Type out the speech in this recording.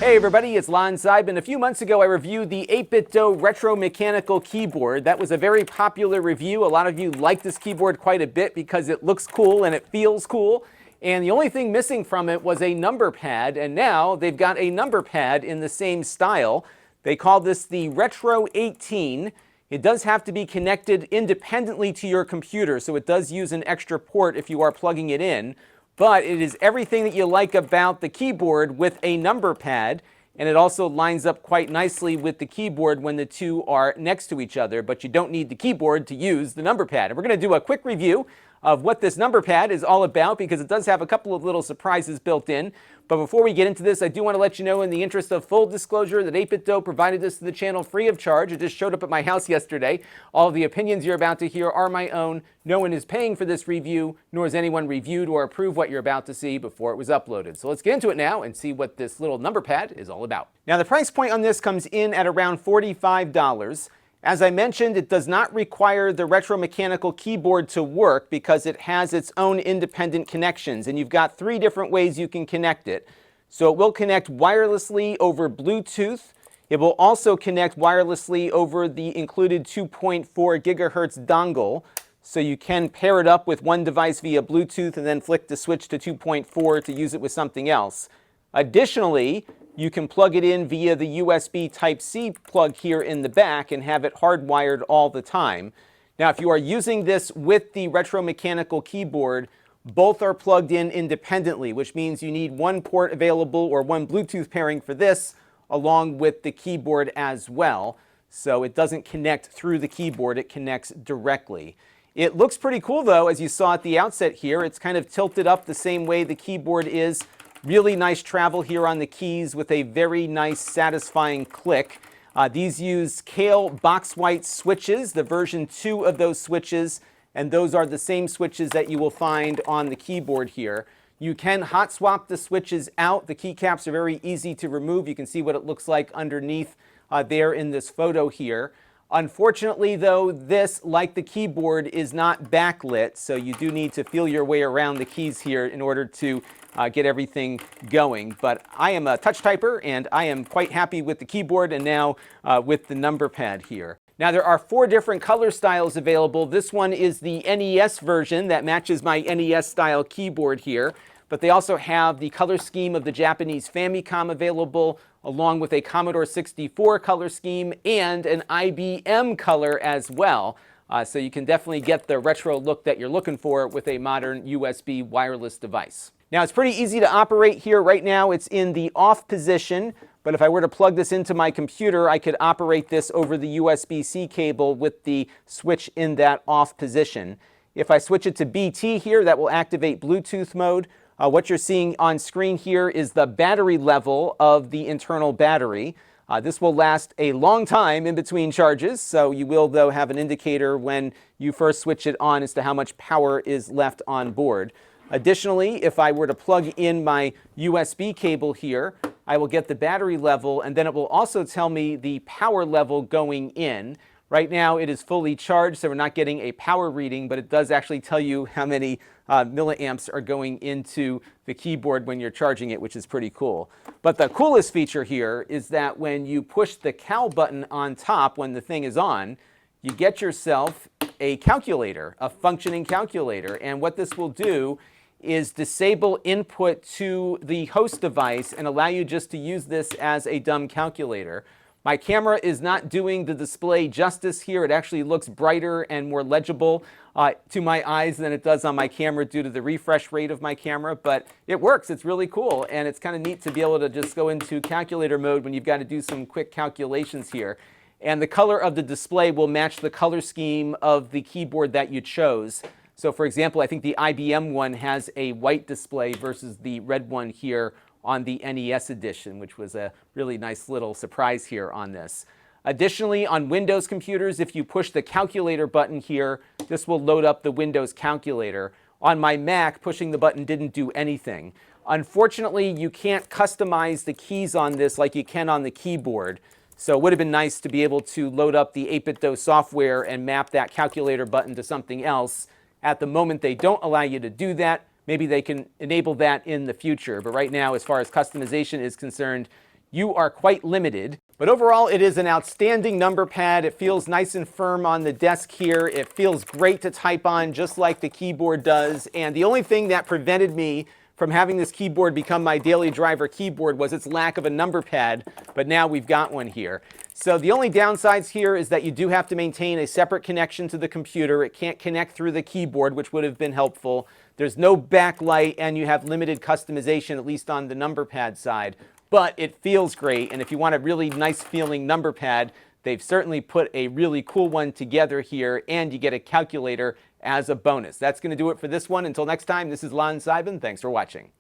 Hey everybody, it's Lon.TV, and a few months ago I reviewed the 8bitdo retro mechanical keyboard. That was a very popular review. A lot of you like this keyboard quite a bit because it looks cool and it feels cool. And the only thing missing from it was a number pad, and now they've got a number pad in the same style. They call this the Retro 18. It does have to be connected independently to your computer, so it does use an extra port if you are plugging it in. But it is everything that you like about the keyboard with a number pad, and it also lines up quite nicely with the keyboard when the two are next to each other, but you don't need the keyboard to use the number pad. And we're going to do a quick review of what this number pad is all about because it does have a couple of little surprises built in. But before we get into this, I do want to let you know, in the interest of full disclosure, that 8bitdo provided this to the channel free of charge. It just showed up at my house yesterday. All of the opinions you're about to hear are my own. No one is paying for this review, nor has anyone reviewed or approved what you're about to see before it was uploaded. So let's get into it now and see what this little number pad is all about. Now, the price point on this comes in at around $45. As I mentioned, it does not require the retro mechanical keyboard to work because it has its own independent connections, and you've got 3 different ways you can connect it. So it will connect wirelessly over Bluetooth. It will also connect wirelessly over the included 2.4 gigahertz dongle, so you can pair it up with one device via Bluetooth and then flick the switch to 2.4 to use it with something else. Additionally, you can plug it in via the USB Type-C plug here in the back and have it hardwired all the time. Now, if you are using this with the retro mechanical keyboard, both are plugged in independently, which means you need one port available or one Bluetooth pairing for this, along with the keyboard as well. So it doesn't connect through the keyboard, it connects directly. It looks pretty cool though, as you saw at the outset here. It's kind of tilted up the same way the keyboard is. Really nice travel here on the keys with a very nice satisfying click. These use Kale box white switches, the version 2 of those switches, and those are the same switches that you will find on the keyboard here. You can hot swap the switches out. The keycaps are very easy to remove. You can see what it looks like underneath there in this photo here. Unfortunately though, this, like the keyboard, is not backlit, so you do need to feel your way around the keys here in order to get everything going. But I am a touch typer and I am quite happy with the keyboard and now with the number pad here. Now, there are 4 different color styles available. This one is the NES version that matches my NES style keyboard here. But they also have the color scheme of the Japanese Famicom available, along with a Commodore 64 color scheme and an IBM color as well. So you can definitely get the retro look that you're looking for with a modern USB wireless device. Now, it's pretty easy to operate here. Right now, it's in the off position, but if I were to plug this into my computer, I could operate this over the USB-C cable with the switch in that off position. If I switch it to BT here, that will activate Bluetooth mode. What you're seeing on screen here is the battery level of the internal battery. This will last a long time in between charges, so you will, though, have an indicator when you first switch it on as to how much power is left on board. Additionally, if I were to plug in my USB cable here, I will get the battery level, and then it will also tell me the power level going in. Right now it is fully charged, so we're not getting a power reading, but it does actually tell you how many milliamps are going into the keyboard when you're charging it, which is pretty cool. But the coolest feature here is that when you push the cal button on top when the thing is on, you get yourself a calculator, a functioning calculator. And what this will do is disable input to the host device and allow you just to use this as a dumb calculator. My camera is not doing the display justice here. It actually looks brighter and more legible to my eyes than it does on my camera due to the refresh rate of my camera, but it works. It's really cool, and it's kind of neat to be able to just go into calculator mode when you've got to do some quick calculations here. And the color of the display will match the color scheme of the keyboard that you chose. So for example, I think the IBM one has a white display versus the red one here on the NES edition, which was a really nice little surprise here on this. Additionally, on Windows computers, if you push the calculator button here, this will load up the Windows calculator. On my Mac, pushing the button didn't do anything. Unfortunately, you can't customize the keys on this like you can on the keyboard. So it would have been nice to be able to load up the 8bitdo software and map that calculator button to something else. At the moment, they don't allow you to do that. Maybe they can enable that in the future. But right now, as far as customization is concerned, you are quite limited. But overall, it is an outstanding number pad. It feels nice and firm on the desk here. It feels great to type on, just like the keyboard does. And the only thing that prevented me from having this keyboard become my daily driver keyboard was its lack of a number pad, but now we've got one here. So the only downsides here is that you do have to maintain a separate connection to the computer. It can't connect through the keyboard, which would have been helpful. There's no backlight, and you have limited customization, at least on the number pad side. But it feels great, and if you want a really nice feeling number pad, they've certainly put a really cool one together here, and you get a calculator as a bonus. That's going to do it for this one. Until next time, this is Lon.TV. Thanks for watching.